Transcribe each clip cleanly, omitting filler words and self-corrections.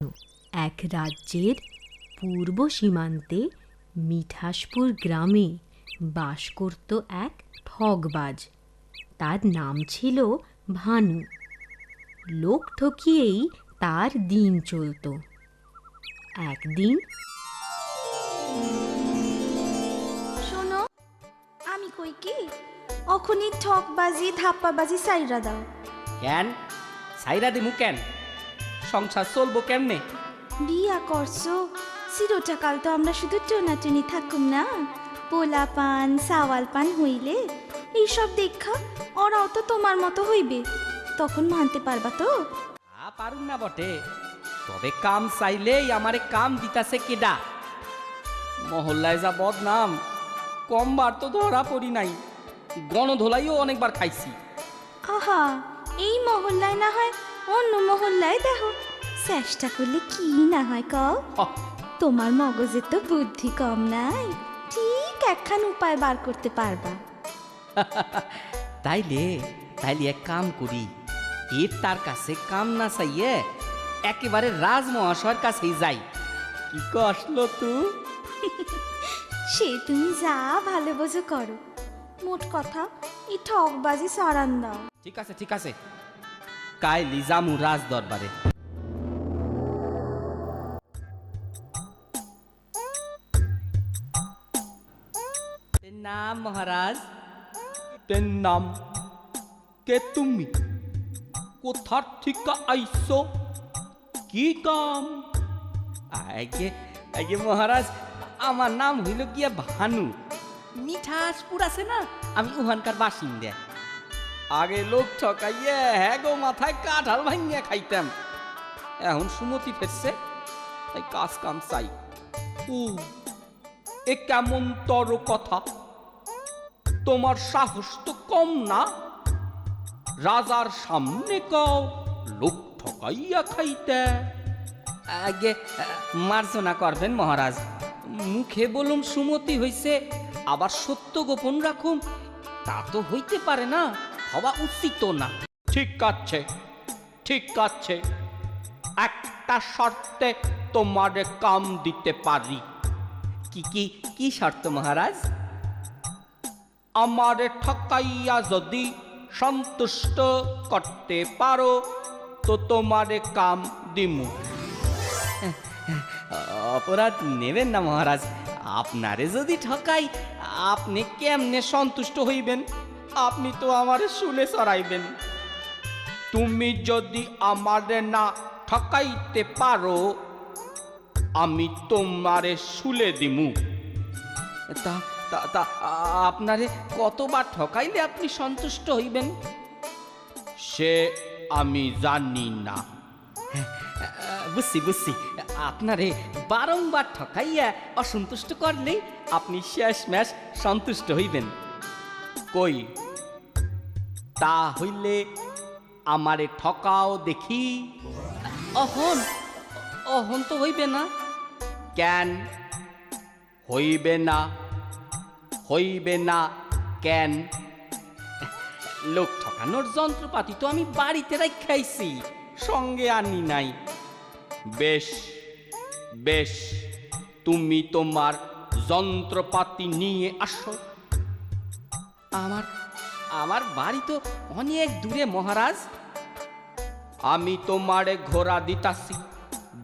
এক রাজ্যের পূর্ব সীমান্তে মিঠাসপুর গ্রামে বাস করত এক ঠগবাজ। তার নাম ছিল ভানু। লোক ঠকিয়েই তার দিন চলত। একদিন, শোনো, আমি কই কি অখনি ঠকবাজি ধাপ্পাবাজি সাইরা দাও। কেন সাইরা দিমু কেন? সংসার চলবো কেমনে? বিয়া করছো, চিরটা কাল তো আমরা শুধু টোনাটুনি থাকুম না। পোলা পান সাওয়াল পান হইলে এইসব দেখা ওরাও তো তোমার মতো হইবে, তখন মানতে পারবা তো? পারুম না বটে, তবে কাম চাইলেই আমারে কাম দিতাছে কেডা? মহল্লায় যা বদনাম, কমবার তো ধরা পড়ি নাই। গণধোলাইও অনেকবার খাইছি। আহা, এই মহল্লায় না হয় অন্য মহল্লায় দেখো, চেষ্টা করলে কি না হয় কও। তোমার মগজে তো বুদ্ধি কম নাই, ঠিক একখান উপায় বার করতে পারবা। তাইলে তাইলে এক কাম করি, এর তার কাছে কাম না চাইয়ে একেবারে রাজমহাশয়ের কাছেই যাই। কি কষলো তুই? সে তুমি যা ভালো বোঝো করো, মোট কথা এই ঠকবাজি সরান দাও। ঠিক আছে ঠিক আছে, কাইলি জামু রাজ দরবারে। নাম মহারাজ? নাম? কে তুমি? কোথার থেকে আইছো? কি কাম? আগে আগে মহারাজ, আমার নাম হইল গিয়া ভানু। মিঠাসপুর আছে না, আমি ওখানকার বাসিন্দা। আগে লোক ঠকাইয়া হ্যাঁ গো মাথায় কাঁঠাল ভাঙিয়া খাইতাম। এখন সুমতি ফেরছে, তাই কাজ কাম চাই। এ কেমন তর কথা? তোমার সাহস তো কম না? রাজার সামনে কও লোক ঠকাইয়া খাইতে। আগে মার্জনা করবেন মহারাজ, মুখে বলুন সুমতি হইছে, আবার সত্য গোপন রাখুন, তা তো হইতে পারে না, হওয়া উচিত না। ঠিক আছে ঠিক আছে, একটা শর্তে তোমারে কাম দিতে পারি। কি কি কি শর্ত মহারাজ? আমারে ঠকাইয়া যদি সন্তুষ্ট করতে পারো তো তোমারে কাম দিমু। অপরাধ নেবেন না মহারাজ, আপনারে যদি ঠকাই আপনি কেমনে সন্তুষ্ট হইবেন? আপনি তো আমারে শুলে চড়াইবেন। তুমি যদি আমারে না ঠকাইতে পারো আমি তোমারে শুলে দিমু। তা তা তা আপনারে কতবার ঠকাইলে আপনি সন্তুষ্ট হইবেন? সে আমি জানি না। বুঝছি বুঝছি, আপনারে বারংবার ঠকাইয়া অসন্তুষ্ট করলেই আপনি শেষ ম্যাশ সন্তুষ্ট হইবেন। কই তা হইলে আমারে ঠকাও দেখি। অহন অহন তো হইবে না। কেন হইবে না? হইবে না কেন? লোক ঠকানোর যন্ত্রপাতি তো আমি বাড়িতে রাখাইছি, সঙ্গে আনি নাই। বেশ বেশ, তুমি তোমার যন্ত্রপাতি নিয়ে আসো। আমার আমার বাড়ি তো অনেক দূরে মহারাজ। আমি তোমারে ঘোড়া দিতাছি,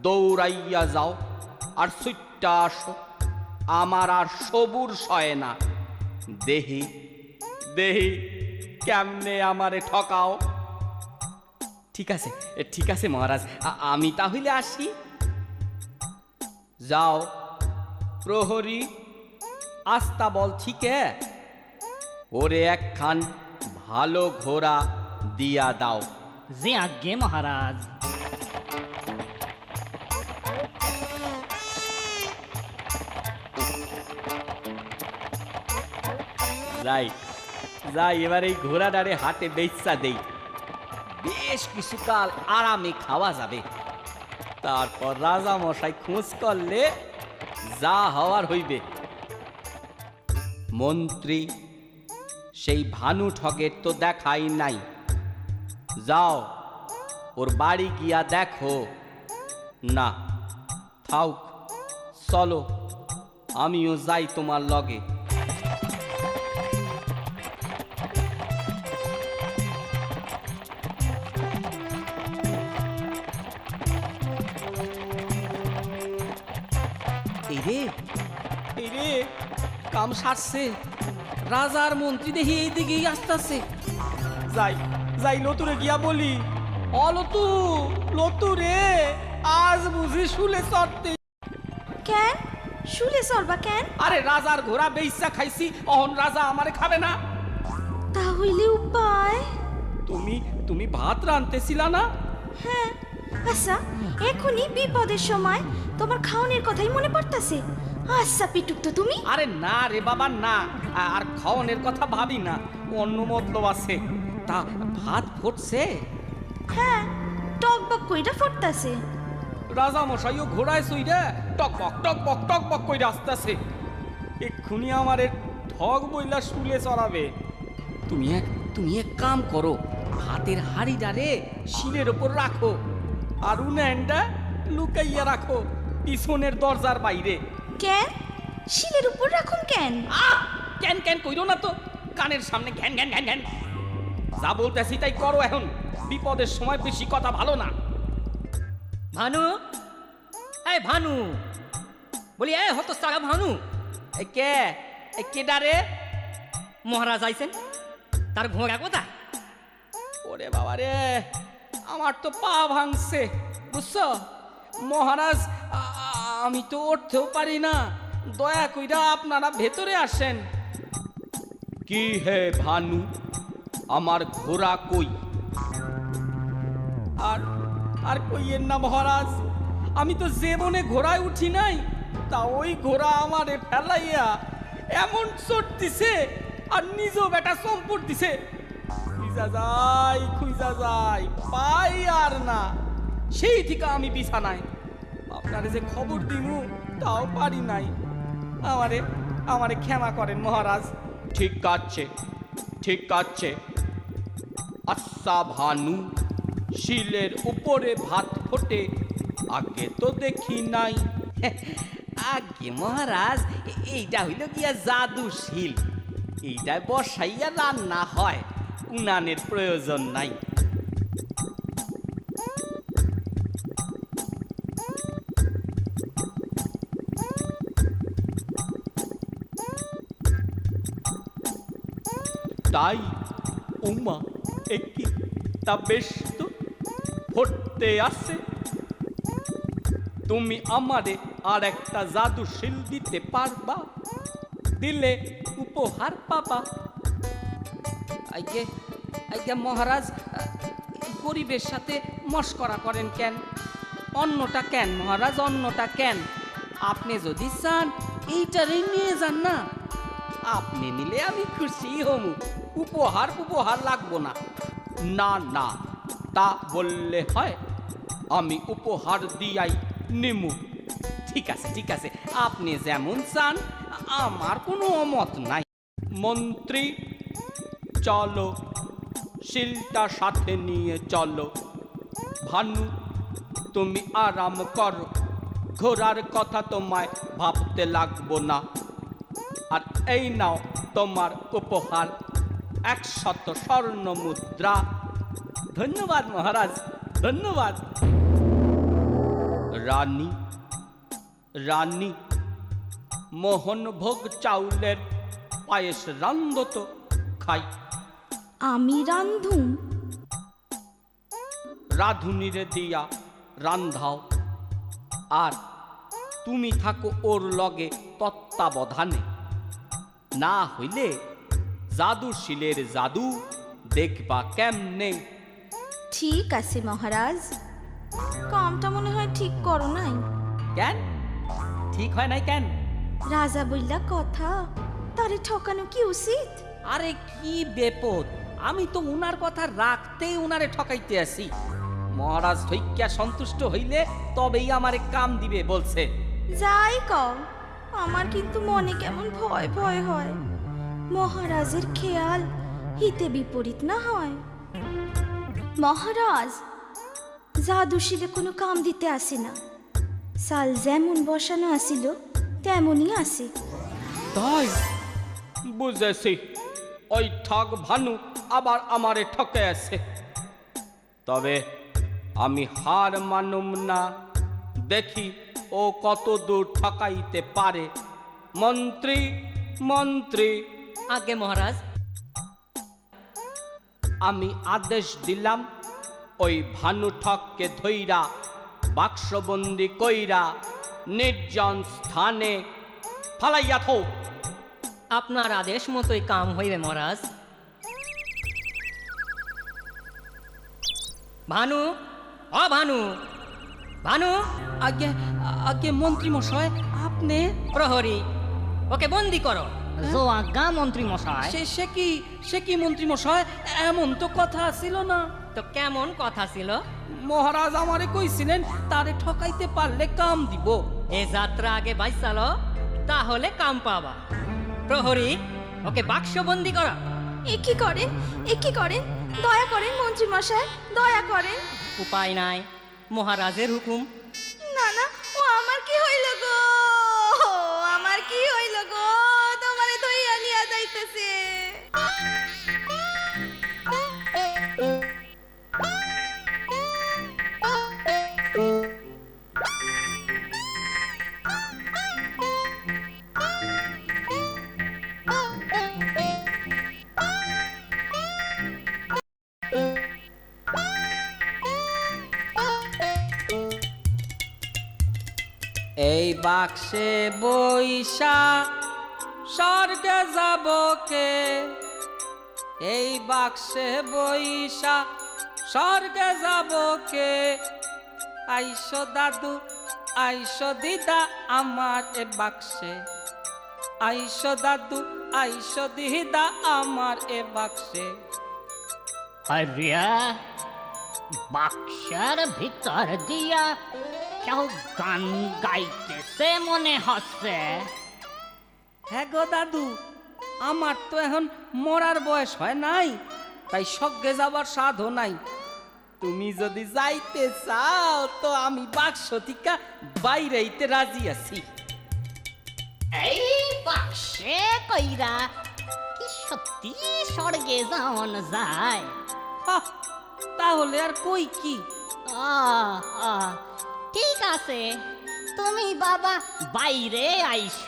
দৌড়াইয়া যাও আর সুইটটা আসো। আমার আর সবুর সয় না। দেহি দেহি কেমনে আমারে ঠকাও। ঠিক আছে ঠিক আছে মহারাজ, আমি তাহলে আসি। যাও প্রহরী, আস্তা বল ঠিকে, ওরে একখান ভালো ঘোড়া দিয়া দাও। যে আজ্ঞে মহারাজ। যাই যাই, এবার এই ঘোড়াটারে হাটে বেচা দেই, বেশ কিছুকাল আরামে খাওয়া যাবে। তারপর রাজা মশাই খোঁজ করলে যা হওয়ার হইবে। মন্ত্রী, সেই ভানু ঠগের তো দেখাই নাই, যাও ওর বাড়ি গিয়া দেখো না, থাউক, চলো, আমিও যাই তোমার লগে। এই রে, কাম সারছে, রাজার মন্ত্রী দেখি এই দিকেই আসতেছে। যাই যাই, লতুরে গিয়া বলি, অলতু, লতু রে, আজ বুঝি শুলে চড়তে। কেন শুলে চলবা কেন? আরে রাজার ঘোড়া বেইসা খাইছি, অহন রাজা আমারে খাবে না। তাহলে উপায়? তুমি ভাত রাঁধতেছিলা না? হ্যাঁ। আচ্ছা, এখনই বিপদের সময় তোমার খাওনের কথাই মনে পড়তাছে। আচ্ছা পিটুক তো তুমি। আরে না রে বাবা না, আর খাওয়ানোর কথা ভাবি না, অন্য মতলব আছে। তা ভাত ফুটছে? হ্যাঁ, টকবক কইরা ফুটতাছে। রাজা মশাইও ঘোড়ায় সইরা টকবক টকবক টকবক কইরা আসতেছে। এক্ষুনি আমারে ঠগ বইলা শুলে চড়াবে। তুমি এক কাম করো, ভাতের হাড়িটা রে শিলের ওপর রাখো, আর উনানটা লুকাইয়া রাখো পিছনের দরজার বাইরে। কেন শিলের উপর রাখুন কেন? কেন কেন কইরো না তো, কানের সামনে ঘ্যান ঘ্যান ঘ্যান ঘ্যান। যা বলতেছি তাই করো, এখন বিপদের সময় বেশি কথা ভালো না। ভানু, এই ভানু, বলি এই হতস্তাগা ভানু, এ কেডা রে? মহারাজ আইছেন, তার ঘোড়া কোথায়? ওরে বাবা রে, আমার তো পা ভাঙছে, বুঝছো মহারাজ, আমি তো উঠতেও পারি না, দয়া কইরা আপনারা ভেতরে আসেন। কি হে ভানু, আমার ঘোড়া কই? আর কইয়েন না মহারাজ, আমি তো জীবনে ঘোড়ায় উঠি নাই, তা ওই ঘোড়া আমারে ফেলাইয়া এমন চোট দিছে, আর নিজেও বেটা সম্পদ দিছে। খুঁজা যাই পাই আর না, সেই থেকে আমি বিছানায়। আপনারে যে খবর দিমু তাও পারি নাই, আমারে ক্ষমা করেন মহারাজ। ঠিক আছে। আচ্ছা ভানু, শিলের উপরে ভাত ফোটে, আগে তো দেখি নাই। আগে মহারাজ, এইটা হইল গিয়া জাদু শিল, এইটা বসাইয়া রান্না হয়, উনানের প্রয়োজন নাই। তাই উমা একই, তা বেশ তো, ফুটতে আসে। তুমি আমারে আর একটা জাদু শিল দিতে পারবা? দিলে উপহার পাবা। আইগে মহারাজ, গরিবের সাথে মস্করা করেন কেন? অন্যটা কেন মহারাজ, অন্যটা কেন? আপনি যদি চান এইটারই নিয়ে যান না, আপনি নিলে আমি খুশি হমু, উপহার লাগবো না। না, তা বললে হয়, আমি উপহার দিয়াই নিমু। ঠিক আছে, আপনি যেমন চান, আমার কোনো অমত নাই। মন্ত্রী চলো, শিলটা সাথে নিয়ে চলো। ভানু তুমি আরাম করো, ঘোড়ার কথা তোমায় ভাবতে লাগবো না। আর এই নাও তোমার উপহার, 100 স্বর্ণ মুদ্রা। ধন্যবাদ মহারাজ, ধন্যবাদ। রানী, মোহনভোগ চাউলের পায়েস রান্ধ তো খাই। আমি রান্ধুম? রাধুনিরে দিয়া রান্ধাও, আর তুমি থাকো ওর লগে তত্ত্বাবধানে। না হইলে জাদু শিলের জাদু দেখবা কেমনে। ঠিক আছে মহারাজ, কামটা মনে হয় ঠিক করো নাই। কেন ঠিক হয় নাই কেন? রাজা বইলা কথা, তারে ঠকানো কি উচিত? আরে কি বেপদ, আমি তো উনার কথা রাখতেই উনারে ঠকাইতে আসি। মহারাজ হইয়া সন্তুষ্ট হইলে তবেই আমারে কাম দিবে বলছে। যাই কও, আমার কিন্তু মনে কেমন ভয় ভয় হয়। মহারাজের খেয়াল হিতে বিপরীত না হয়। মহারাজ জাদু শিলে কোনো কাম দিতে আসে না, সাল যেমন বসানো আসিল তেমনই আছে। তাই বুঝেছি, ওই ঠগ ভানু আবার আমারে ঠকে আছে। তবে আমি হার মানুম না, দেখি ও কত দূর ঠকাইতে পারে। মন্ত্রী মন্ত্রী, আগে মহারাজ। আমি আদেশ দিলাম ওই ভানু ঠককে ধইরা বাক্সবন্দি কইরা নির্জন স্থানে ফালাইয়া থো। আপনার আদেশ মতোই কাম হইবে মহারাজ। ভানু, ও ভানু, ভানু। আগে আগে মন্ত্রী মশাই, আপনি? প্রহরী, ওকে বন্দি করো। জো আজ্ঞা মন্ত্রী মশাই। সে কি মন্ত্রী মশাই, এমন তো কথা ছিল না। তো কেমন কথা ছিল? মহারাজ আমারে কইছিলেন তারে ঠকাইতে পারলে কাম দিব। এ যাত্রা আগে বাইসালো, তাহলে কাম পাবা। প্রহরী, ওকে বাক্সবন্দি করো। এ কি করেন, এ কি করেন? দয়া করেন মন্ত্রী মশাই, দয়া করেন। উপায় নাই, মহারাজের হুকুম। না না, ও আমার কি হইল গো, আমার কি হইল গো, তোমারে ধইয়া নিয়া যাইতেছে। এই বাক্সে বইসা স্বর্গে যাব কে? এই বাক্সে বইসা স্বর্গে যাব কে? আইসো দাদু, আইসো দিদা আমার এ বাক্সে। আইসো দাদু, আইসো দিদা আমার এ বাক্সে। আরিয়া, বাক্সের ভিতর দিয়া কেউ গান গাইতেছে মনে হচ্ছে। হ্যাঁ গো দাদু, আমার তো এখন মরার বয়স হয় নাই, তাই স্বর্গে যাবার সাধও নাই। তুমি যদি যাইতে চাও তো আমি বাক্স থেকে বাইরেইতে রাজি আছি। এই বাক্সে কইরা কি সত্যি স্বর্গে যাওন যায়? হাহ, তাহলে আর কই কি? ঠিক আছে, তুমি বাবা বাইরে আইস,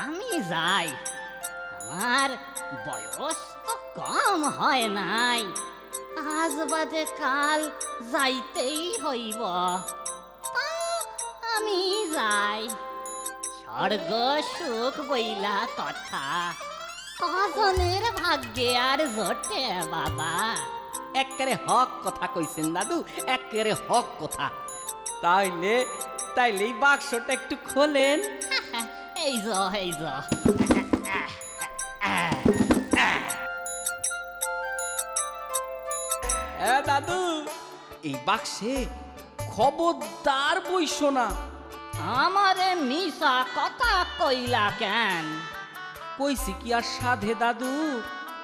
আমি যাই। আমার বয়স তো কম হয় নাই, আজ বাদে কাল যাইতেই হইব। তা আমি যাই। স্বর্গ সুখ বইলা কথা কজনের ভাগ্যে আর জোটে বাবা। একেবারে হক কথা কইছেন দাদু, একেবারে হক কথা। তাইলে তাইলে এই বাক্সটা একটু খোলেন। এই যো, এই যো। হ্যাঁ দাদু, এই বাক্সে খবরদার বইসো না। আমারে মিশা কথা কইলা কেন? কইছি কি আর সাধে দাদু,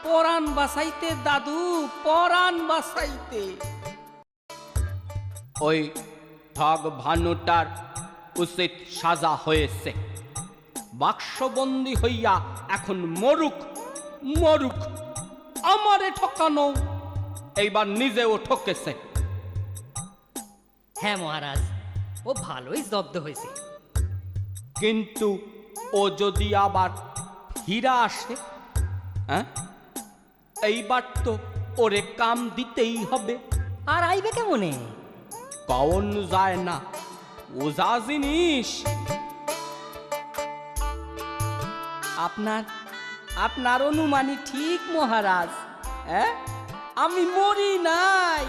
পরাণ বাসাইতে দাদু, পরাণ বাসাইতে। ওই ঠগ ভানুটার উচিত সাজা হয়েছে। বাক্সবন্দি হইয়া এখন মরুক, মরুক। আমারে ঠকানো, এইবার নিজেও ঠকেছে। হ্যাঁ মহারাজ, ও ভালোই জব্দ হয়েছে। কিন্তু ও যদি আবার ফিরা আসে, হ্যাঁ, এইবার তো ওরে কাম দিতেই হবে। আর আইবে কেমনে? কওন যায় না, ওজা জিনিস। আপনার অনুমানই ঠিক মহারাজ। হ্যাঁ, আমি মরি নাই,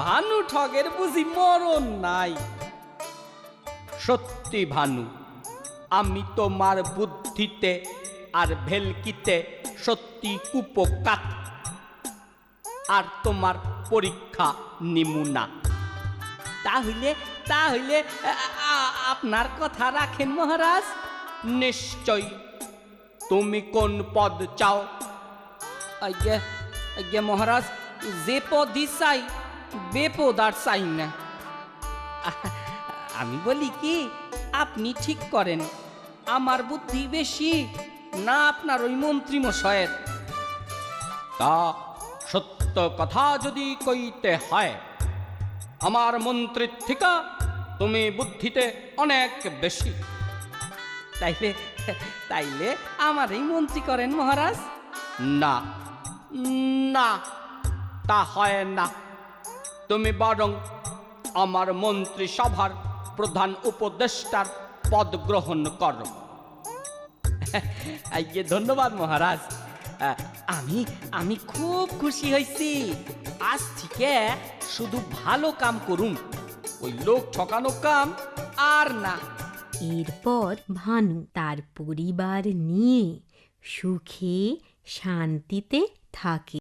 ভানু ঠগের বুঝি মরণ নাই। সত্যি ভানু, আমি তোমার বুদ্ধিতে আর ভেলকিতে সত্যি কুপকাত, আর তোমার পরীক্ষা নিমুনা। তাহলে তাহলে আপনার কথা রাখেন মহারাজ। নিশ্চয়। তুমি কোন পদ চাও? আজ্ঞা আজ্ঞা মহারাজ, যে পদই চাই, বেপদ আর চাই না। আমি বলি কি, আপনি ঠিক করেন, আমার বুদ্ধি বেশি না আপনার ওই মন্ত্রী মশাইয়ের? তা সত্য কথা যদি কইতে হয়, আমার মন্ত্রীর থেকে তুমি বুদ্ধিতে অনেক বেশি। তাইলে তাইলে আমারই মন্ত্রী করেন মহারাজ। না না, তা হয় না। তুমি বরং আমার মন্ত্রী সভার প্রধান উপদেষ্টার পদ গ্রহণ করো। ধন্যবাদ মহারাজ, আমি খুব খুশি হয়েছি। আজ থেকে শুধু ভালো কাম করুন, ওই লোক ঠকানো কাম আর না। এরপর ভানু তার পরিবার নিয়ে সুখে শান্তিতে থাকে।